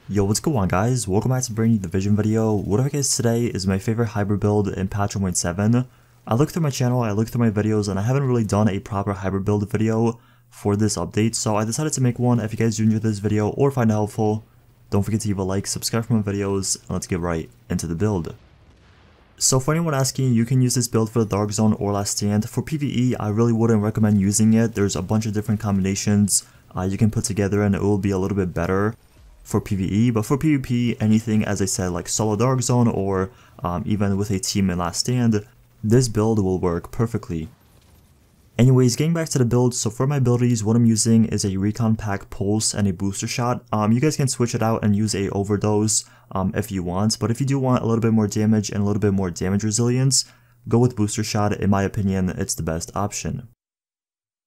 Yo, what's going on guys? Welcome back to brand new Division video. What I have guys today is my favorite hybrid build in patch 1.7. I looked through my channel, I looked through my videos, and I haven't really done a proper hybrid build video for this update, so I decided to make one. If you guys do enjoy this video or find it helpful, don't forget to leave a like, subscribe for my videos, and let's get right into the build. So for anyone asking, you can use this build for the Dark Zone or Last Stand. For PvE, I really wouldn't recommend using it. There's a bunch of different combinations you can put together and it will be a little bit better for PvE, but for PvP, anything as I said like solo Dark Zone or even with a team in Last Stand, this build will work perfectly. Anyways, getting back to the build, so for my abilities, what I'm using is a Recon Pack Pulse and a Booster Shot. You guys can switch it out and use a Overdose if you want, but if you do want a little bit more damage and a little bit more damage resilience, go with Booster Shot. In my opinion, it's the best option.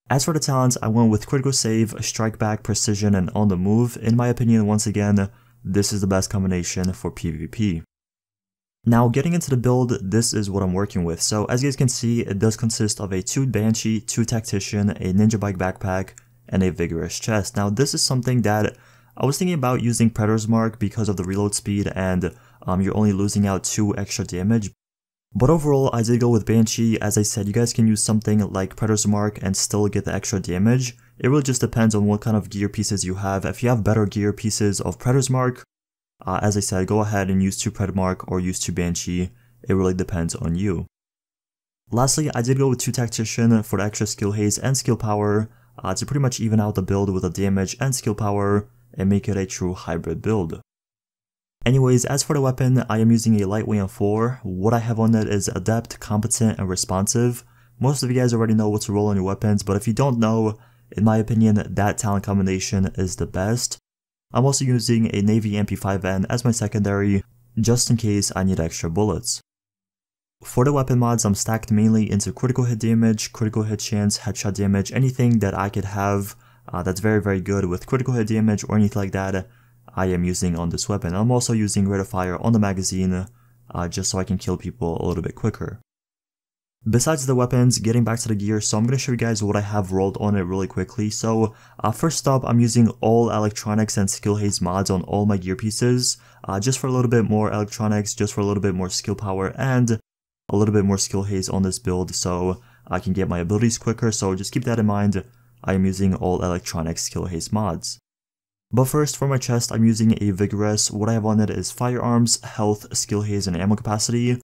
As for the talents, I went with Critical Save, Strike Back, Precision, and On the Move. In my opinion, once again, this is the best combination for PvP. Now, getting into the build, this is what I'm working with. So, as you guys can see, it does consist of a 2 Banshee, 2 Tactician, a Ninja Bike Backpack, and a Vigorous Chest. Now, this is something that I was thinking about using Predator's Mark because of the reload speed and you're only losing out 2 extra damage. But overall, I did go with Banshee. As I said, you guys can use something like Predator's Mark and still get the extra damage. It really just depends on what kind of gear pieces you have. If you have better gear pieces of Predator's Mark, as I said, go ahead and use 2 Pred Mark or use 2 Banshee. It really depends on you. Lastly, I did go with 2 Tactician for the extra skill haze and skill power to pretty much even out the build with the damage and skill power and make it a true hybrid build. Anyways, as for the weapon, I am using a lightweight M4. What I have on it is Adept, Competent, and Responsive. Most of you guys already know what to roll on your weapons, but if you don't know, in my opinion, that talent combination is the best. I'm also using a Navy MP5N as my secondary, just in case I need extra bullets. For the weapon mods, I'm stacked mainly into critical hit damage, critical hit chance, headshot damage, anything that I could have that's very good with critical hit damage or anything like that, I am using on this weapon. I'm also using rate of fire on the magazine just so I can kill people a little bit quicker. Besides the weapons, getting back to the gear, so I'm going to show you guys what I have rolled on it really quickly. So first up, I'm using all electronics and skill haze mods on all my gear pieces, just for a little bit more electronics, just for a little bit more skill power, and a little bit more skill haze on this build so I can get my abilities quicker. So just keep that in mind. I am using all electronic skill haze mods. But first, for my chest, I'm using a Vigorous. What I have on it is Firearms, Health, Skill Haze, and Ammo Capacity.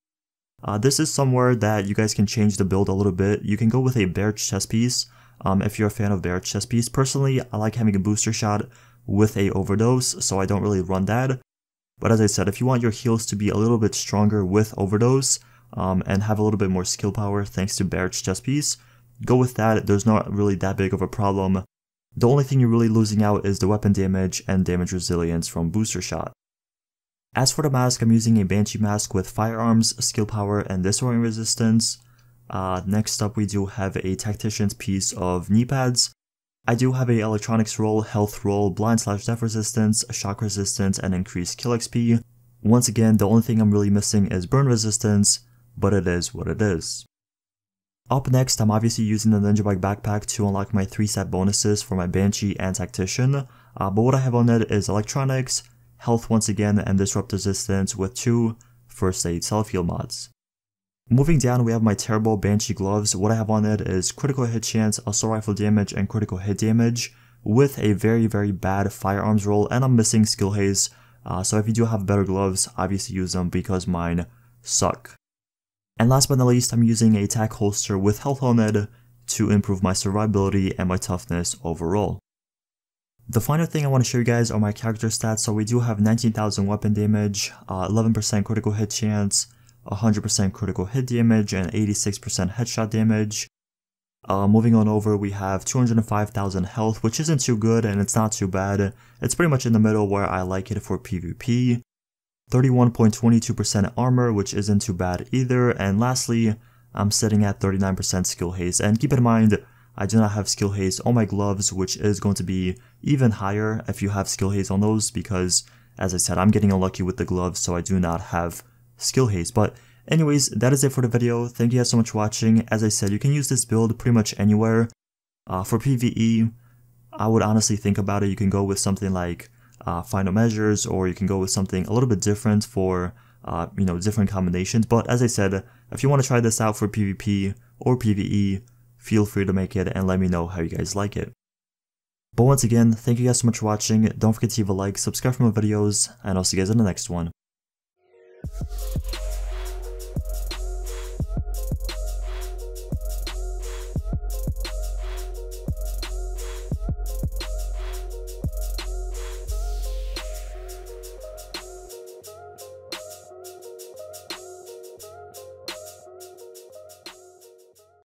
This is somewhere that you guys can change the build a little bit. You can go with a Barrage chest piece if you're a fan of Barrage chest piece. Personally, I like having a Booster Shot with a Overdose, so I don't really run that. But as I said, if you want your heals to be a little bit stronger with Overdose and have a little bit more skill power thanks to Barrage chest piece, go with that. There's not really that big of a problem. The only thing you're really losing out is the weapon damage and damage resilience from Booster Shot. As for the mask, I'm using a Banshee mask with Firearms, Skill Power, and Disorienting Resistance. Next up, we do have a Tactician's piece of knee pads. I do have a Electronics roll, Health roll, Blind/Death Resistance, Shock Resistance, and Increased Kill XP. Once again, the only thing I'm really missing is Burn Resistance, but it is what it is. Up next, I'm obviously using the Ninja Bike Backpack to unlock my 3 set bonuses for my Banshee and Tactician, but what I have on it is Electronics, Health once again, and Disrupt Resistance with 2 First Aid Self-Heal mods. Moving down, we have my terrible Banshee Gloves. What I have on it is Critical Hit Chance, Assault Rifle Damage, and Critical Hit Damage with a very bad Firearms roll, and I'm missing Skill Haze, so if you do have better gloves, obviously use them because mine suck. And last but not least, I'm using a Tac Holster with Health on it to improve my survivability and my toughness overall. The final thing I want to show you guys are my character stats. So we do have 19,000 weapon damage, 11% critical hit chance, 100% critical hit damage, and 86% headshot damage. Moving on over, we have 205,000 health, which isn't too good and it's not too bad. It's pretty much in the middle where I like it for PvP. 31.22% armor, which isn't too bad either, and lastly, I'm sitting at 39% skill haze, and keep in mind, I do not have skill haze on my gloves, which is going to be even higher if you have skill haze on those, because, as I said, I'm getting unlucky with the gloves, so I do not have skill haze. But anyways, that is it for the video. Thank you guys so much for watching. As I said, you can use this build pretty much anywhere. For PvE, I would honestly think about it. You can go with something like final measures, or you can go with something a little bit different for different combinations. But as I said, if you want to try this out for PvP or PvE, feel free to make it and let me know how you guys like it. But once again, thank you guys so much for watching. Don't forget to leave a like, subscribe for more videos, and I'll see you guys in the next one.